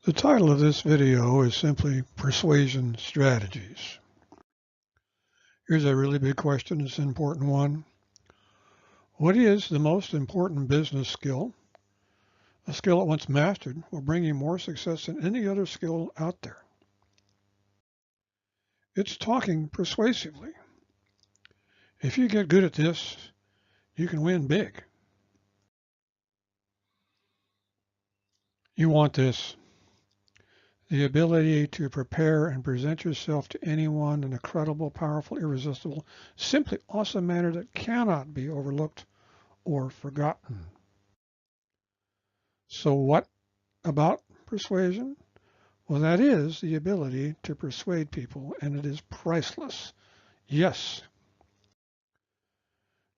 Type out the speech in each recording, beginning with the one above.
The title of this video is simply Persuasion Strategies. Here's a really big question. It's an important one. What is the most important business skill? A skill that once mastered will bring you more success than any other skill out there. It's talking persuasively. If you get good at this, you can win big. You want this. The ability to prepare and present yourself to anyone in a credible, powerful, irresistible, simply awesome manner that cannot be overlooked or forgotten. So what about persuasion? Well, that is the ability to persuade people, and it is priceless. Yes.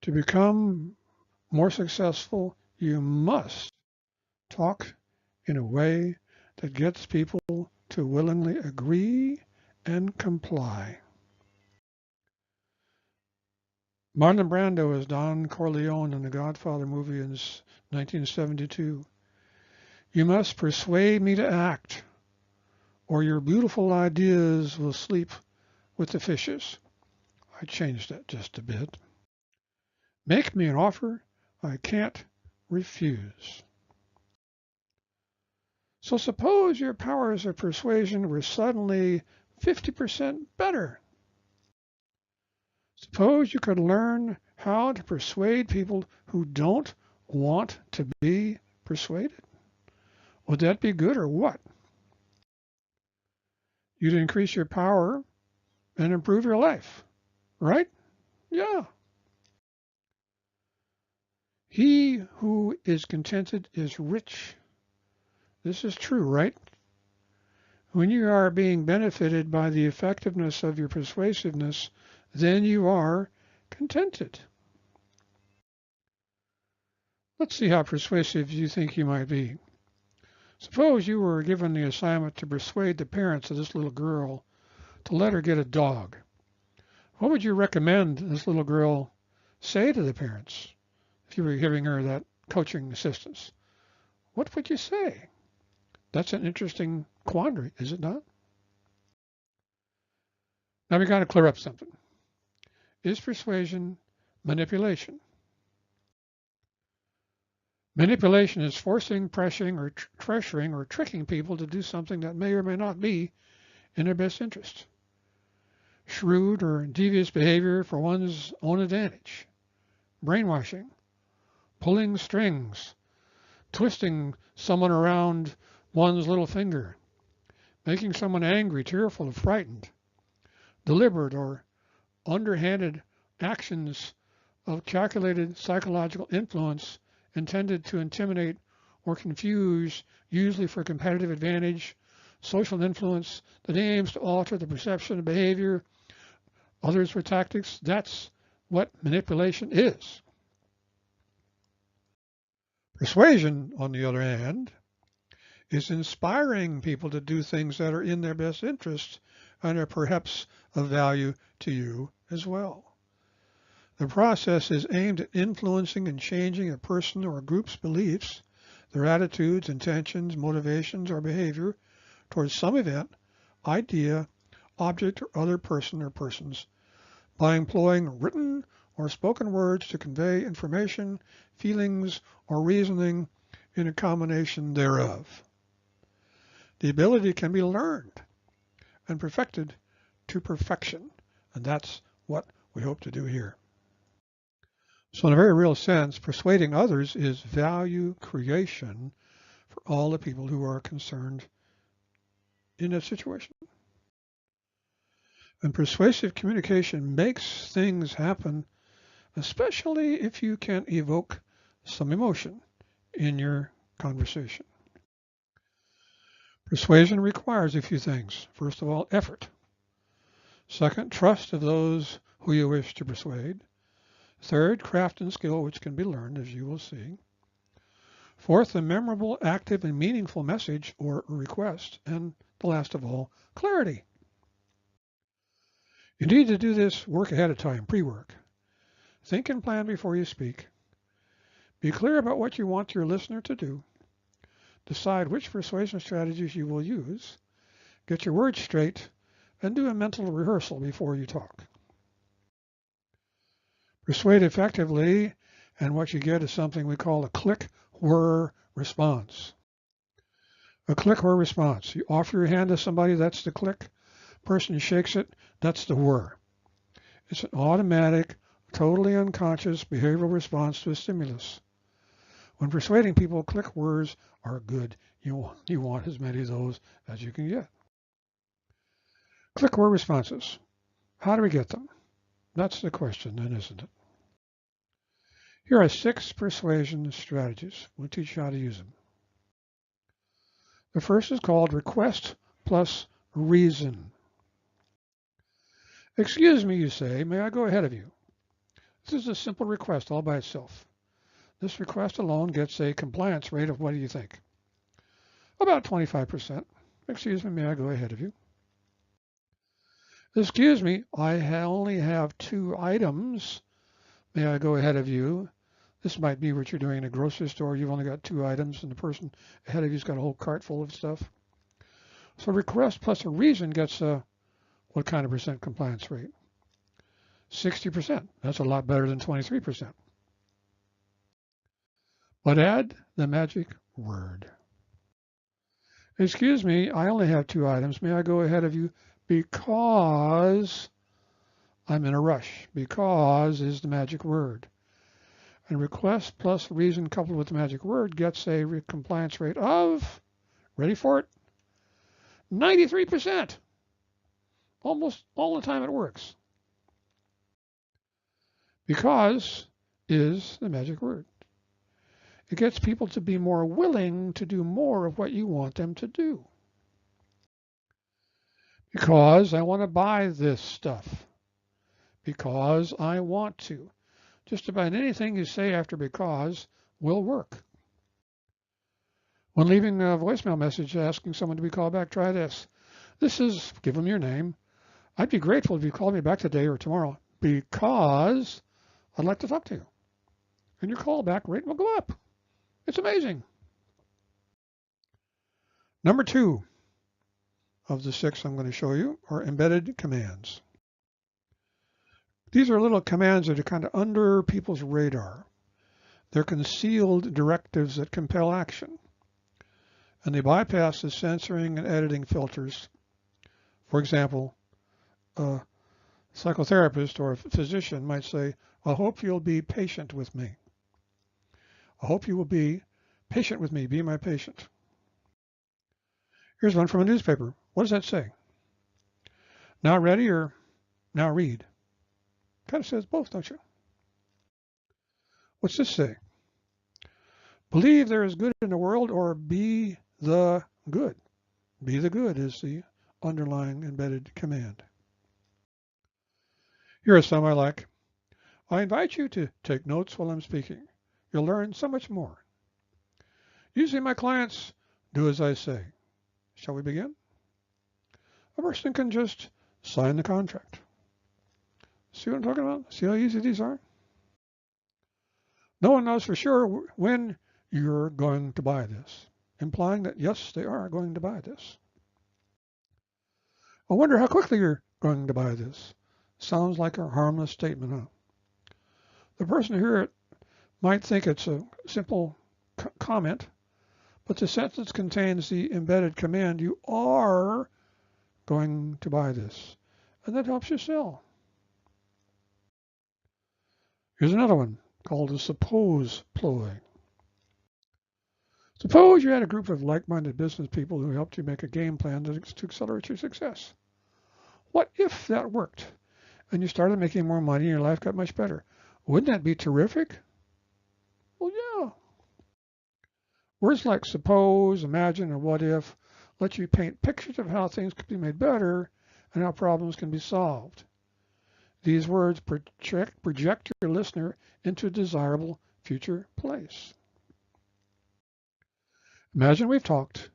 To become more successful, you must talk in a way that gets people to willingly agree and comply. Marlon Brando as Don Corleone in the Godfather movie in 1972. You must persuade me to act, or your beautiful ideas will sleep with the fishes. I changed that just a bit. Make me an offer I can't refuse. So suppose your powers of persuasion were suddenly 50% better. Suppose you could learn how to persuade people who don't want to be persuaded. Would that be good or what? You'd increase your power and improve your life, right? Yeah. He who is contented is rich. This is true, right? When you are being benefited by the effectiveness of your persuasiveness, then you are contented. Let's see how persuasive you think you might be. Suppose you were given the assignment to persuade the parents of this little girl to let her get a dog. What would you recommend this little girl say to the parents if you were giving her that coaching assistance? What would you say? That's an interesting quandary, is it not? Now we got to clear up something. Is persuasion manipulation? Manipulation is forcing, pressuring, or pressuring or tricking people to do something that may or may not be in their best interest. Shrewd or devious behavior for one's own advantage. Brainwashing, pulling strings, twisting someone around one's little finger, making someone angry, tearful, or frightened. Deliberate or underhanded actions of calculated psychological influence intended to intimidate or confuse, usually for competitive advantage, social influence that aims to alter the perception of behavior, others for tactics. That's what manipulation is. Persuasion, on the other hand, is inspiring people to do things that are in their best interest and are perhaps of value to you as well. The process is aimed at influencing and changing a person or a group's beliefs, their attitudes, intentions, motivations, or behavior towards some event, idea, object, or other person or persons by employing written or spoken words to convey information, feelings, or reasoning in a combination thereof. The ability can be learned and perfected to perfection, and that's what we hope to do here. So in a very real sense, persuading others is value creation for all the people who are concerned in a situation. And persuasive communication makes things happen, especially if you can evoke some emotion in your conversation. Persuasion requires a few things. First of all, effort. Second, trust of those who you wish to persuade. Third, craft and skill, which can be learned, as you will see. Fourth, a memorable, active, and meaningful message or request. And the last of all, clarity. You need to do this work ahead of time, pre-work. Think and plan before you speak. Be clear about what you want your listener to do. decide which persuasion strategies you will use, get your words straight, and do a mental rehearsal before you talk. Persuade effectively, and what you get is something we call a click-whir response. A click-whir response. You offer your hand to somebody, that's the click. Person shakes it, that's the whir. It's an automatic, totally unconscious behavioral response to a stimulus. When persuading people, click-whirs are good. You want as many of those as you can get. Click-whir responses. How do we get them? That's the question then, isn't it? Here are 6 persuasion strategies. We'll teach you how to use them. The first is called request plus reason. Excuse me, you say, may I go ahead of you? This is a simple request all by itself. This request alone gets a compliance rate of, what do you think? About 25%. Excuse me, may I go ahead of you? Excuse me, I only have 2 items. May I go ahead of you? This might be what you're doing in a grocery store. You've only got 2 items and the person ahead of you's got a whole cart full of stuff. So request plus a reason gets a, what kind of percent compliance rate? 60%. That's a lot better than 23%. But add the magic word. Excuse me, I only have 2 items. May I go ahead of you because I'm in a rush? Because is the magic word. And request plus reason coupled with the magic word gets a compliance rate of, ready for it, 93%. Almost all the time it works. Because is the magic word. It gets people to be more willing to do more of what you want them to do. Because I want to buy this stuff. Because I want to. Just about anything you say after because will work. When leaving a voicemail message asking someone to be called back, try this. This is, give them your name. I'd be grateful if you called me back today or tomorrow because I'd like to talk to you. And your callback rate will go up. It's amazing. Number 2 of the 6 I'm going to show you are embedded commands. These are little commands that are kind of under people's radar. They're concealed directives that compel action. And they bypass the censoring and editing filters. For example, a psychotherapist or a physician might say, I hope you'll be patient with me. I hope you will be patient with me. Be my patient. Here's one from a newspaper. What does that say? Now ready or now read? Kind of says both, don't you? What's this say? Believe there is good in the world or be the good. Be the good is the underlying embedded command. Here are some I like. I invite you to take notes while I'm speaking. You'll learn so much more. Usually my clients do as I say. Shall we begin? A person can just sign the contract. See what I'm talking about? See how easy these are? No one knows for sure when you're going to buy this, implying that yes, they are going to buy this. I wonder how quickly you're going to buy this. Sounds like a harmless statement, huh? The person who hears it might think it's a simple comment, but the sentence contains the embedded command, you are going to buy this. And that helps you sell. Here's another one called a suppose ploy. Suppose you had a group of like-minded business people who helped you make a game plan to accelerate your success. What if that worked and you started making more money and your life got much better? Wouldn't that be terrific? Well, yeah. Words like suppose, imagine, and what if let you paint pictures of how things could be made better and how problems can be solved. These words project your listener into a desirable future place. Imagine we've talked,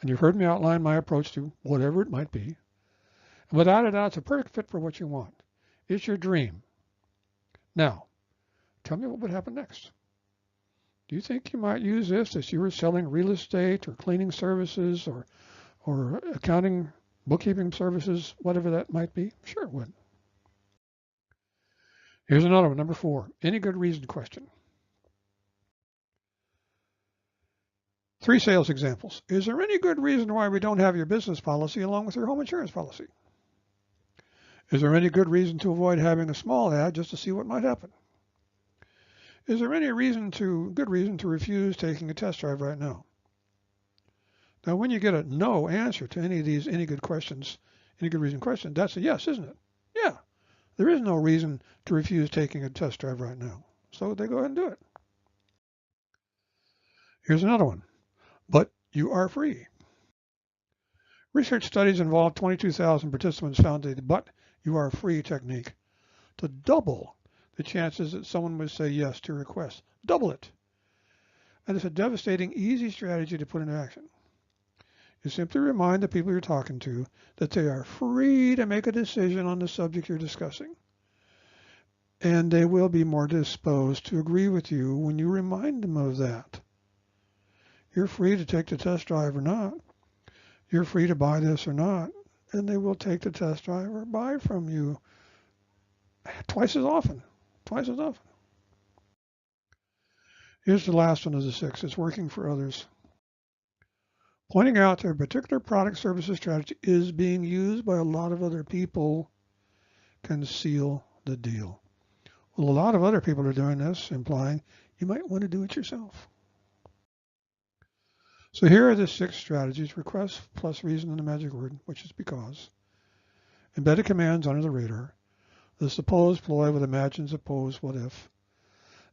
and you've heard me outline my approach to whatever it might be. And without a doubt, it's a perfect fit for what you want. It's your dream. Now, tell me what would happen next. Do you think you might use this if you were selling real estate or cleaning services or accounting, bookkeeping services, whatever that might be? Sure it would. Here's another one, number 4. Any good reason question. 3 sales examples. Is there any good reason why we don't have your business policy along with your home insurance policy? Is there any good reason to avoid having a small ad just to see what might happen? Is there any good reason to refuse taking a test drive right now? Now, when you get a no answer to any of these any good reason question, that's a yes, isn't it? Yeah, there is no reason to refuse taking a test drive right now. So they go ahead and do it. Here's another one. But you are free. Research studies involved 22,000 participants found the but you are free technique to double the chances that someone would say yes to a request. Double it. And it's a devastating, easy strategy to put into action. You simply remind the people you're talking to that they are free to make a decision on the subject you're discussing. And they will be more disposed to agree with you when you remind them of that. You're free to take the test drive or not. You're free to buy this or not. And they will take the test drive or buy from you twice as often. Twice as often. Here's the last one of the 6. It's working for others. Pointing out that a particular product, service, or strategy is being used by a lot of other people can seal the deal. Well, a lot of other people are doing this, implying you might want to do it yourself. So here are the 6 strategies: request plus reason and the magic word, which is because. Embedded commands under the radar. The suppose ploy with imagine, suppose, what if.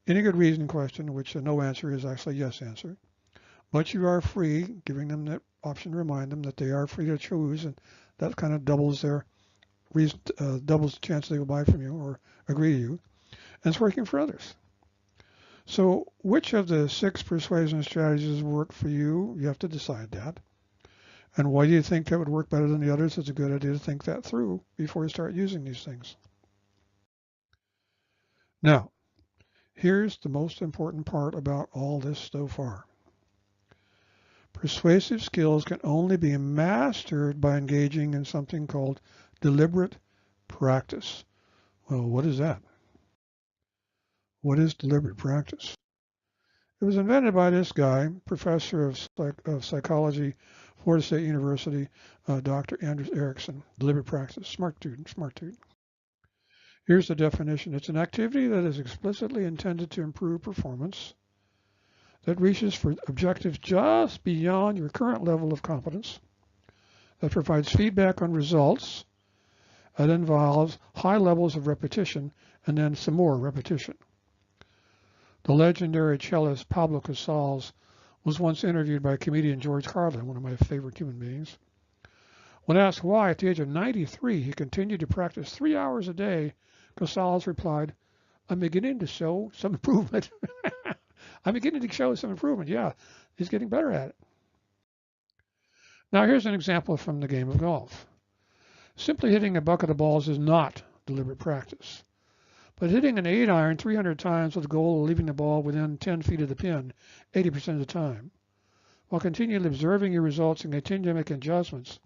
Any good reason question, which a no answer is actually a yes answer. But you are free, giving them that option to remind them that they are free to choose, and that kind of doubles their reason, doubles the chance they will buy from you or agree to you. And it's working for others. So which of the 6 persuasion strategies work for you? You have to decide that. And why do you think that would work better than the others? It's a good idea to think that through before you start using these things. Now, here's the most important part about all this so far. Persuasive skills can only be mastered by engaging in something called deliberate practice. Well, what is that? What is deliberate practice? It was invented by this guy, professor of psychology, Florida State University, Dr. Anders Ericsson. Deliberate practice. Smart dude, smart dude. Here's the definition. It's an activity that is explicitly intended to improve performance, that reaches for objectives just beyond your current level of competence, that provides feedback on results, that involves high levels of repetition and then some more repetition. The legendary cellist Pablo Casals was once interviewed by comedian George Carlin, one of my favorite human beings. When asked why, at the age of 93, he continued to practice 3 hours a day, Casals replied, "I'm beginning to show some improvement." I'm beginning to show some improvement. Yeah, he's getting better at it. Now here's an example from the game of golf. Simply hitting a bucket of balls is not deliberate practice. But hitting an 8-iron 300 times with the goal of leaving the ball within 10 feet of the pin 80% of the time, while continually observing your results and continuing to make adjustments,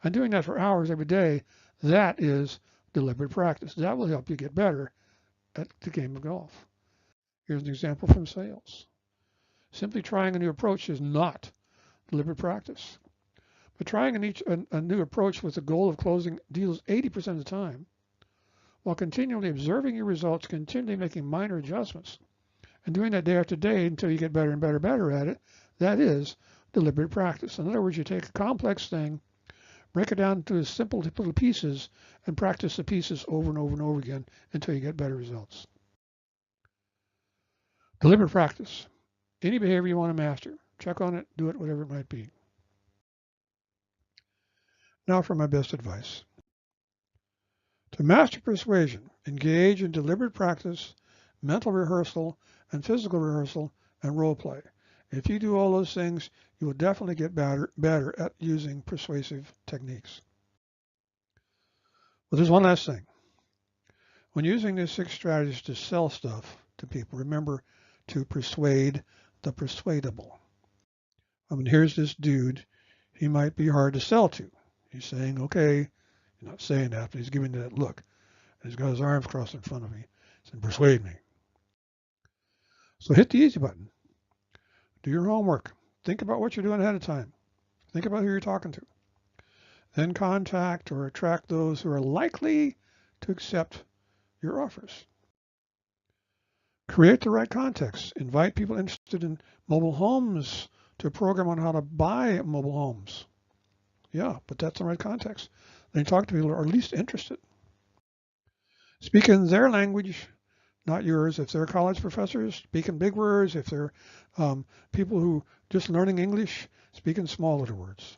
and doing that for hours every day, that is deliberate practice. That will help you get better at the game of golf. Here's an example from sales. Simply trying a new approach is not deliberate practice. But trying a new approach with the goal of closing deals 80% of the time, while continually observing your results, continually making minor adjustments, and doing that day after day until you get better and better at it, that is deliberate practice. In other words, you take a complex thing, break it down into simple little pieces, and practice the pieces over and over and over again until you get better results. Deliberate practice. Any behavior you want to master, check on it, do it, whatever it might be. Now for my best advice. To master persuasion, engage in deliberate practice, mental rehearsal, and physical rehearsal, and role play. If you do all those things, you will definitely get better at using persuasive techniques. But there's one last thing. When using these 6 strategies to sell stuff to people, remember to persuade the persuadable. I mean, here's this dude. He might be hard to sell to. He's saying, okay, he's not saying that, but he's giving me that look. And he's got his arms crossed in front of me. He's saying, persuade me. So hit the easy button. Do your homework. Think about what you're doing ahead of time. Think about who you're talking to. Then contact or attract those who are likely to accept your offers. Create the right context. Invite people interested in mobile homes to a program on how to buy mobile homes. Yeah, but that's the right context. Then talk to people who are at least interested. Speak in their language, not yours. If they're college professors, speak in big words. If they're people who just learning English, speak in small little words.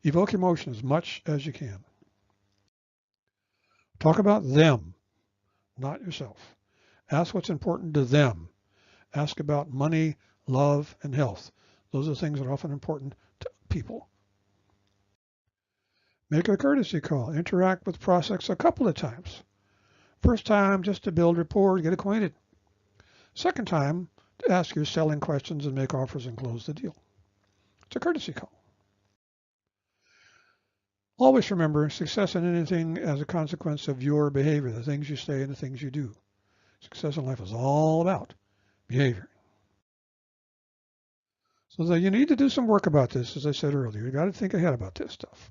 Evoke emotion as much as you can. Talk about them, not yourself. Ask what's important to them. Ask about money, love, and health. Those are things that are often important to people. Make a courtesy call. Interact with prospects a couple of times. First time, just to build rapport, get acquainted. Second time, to ask your selling questions and make offers and close the deal. It's a courtesy call. Always remember, success in anything as a consequence of your behavior, the things you say and the things you do. Success in life is all about behavior. So you need to do some work about this, as I said earlier. You got to think ahead about this stuff.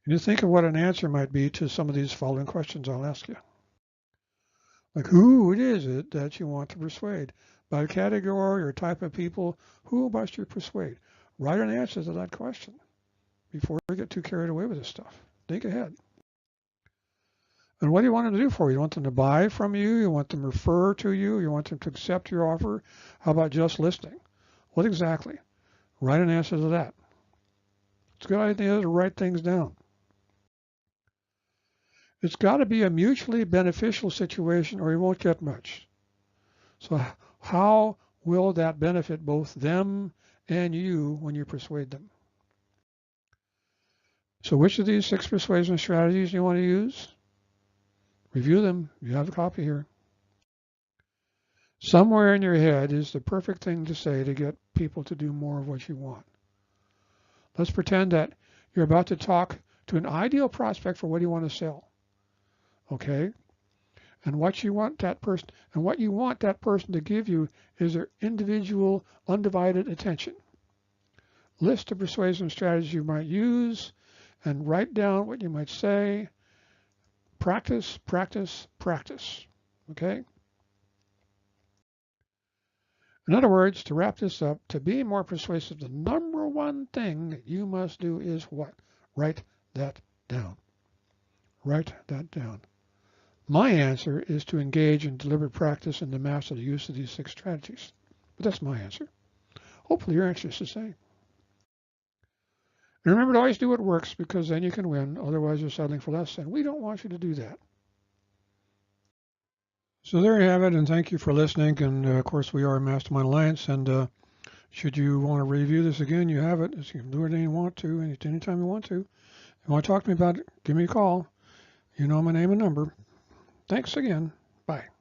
And you think of what an answer might be to some of these following questions I'll ask you. Like, who is it that you want to persuade? By category or type of people, who must you persuade? Write an answer to that question before you get too carried away with this stuff. Think ahead. And what do you want them to do for you? You want them to buy from you? You want them to refer to you? You want them to accept your offer? How about just listening? What exactly? Write an answer to that. It's a good idea to write things down. It's got to be a mutually beneficial situation or you won't get much. So how will that benefit both them and you when you persuade them? So which of these 6 persuasion strategies do you want to use? Review them. You have a copy here. Somewhere in your head is the perfect thing to say to get people to do more of what you want. Let's pretend that you're about to talk to an ideal prospect for what you want to sell. Okay? And what you want that person to give you is their individual, undivided attention. List the persuasion strategies you might use and write down what you might say. Practice, practice, practice. Okay? In other words, to wrap this up, to be more persuasive, the number one thing that you must do is what? Write that down. Write that down. My answer is to engage in deliberate practice and to master the use of these 6 strategies. But that's my answer. Hopefully your answer is the same. And remember to always do what works because then you can win. Otherwise you're settling for less, and we don't want you to do that. So there you have it, and thank you for listening. And of course, we are a Mastermind Alliance, and should you want to review this again, you have it. You can do anything you want to, anytime you want to. If you want to talk to me about it, give me a call. You know my name and number. Thanks again. Bye.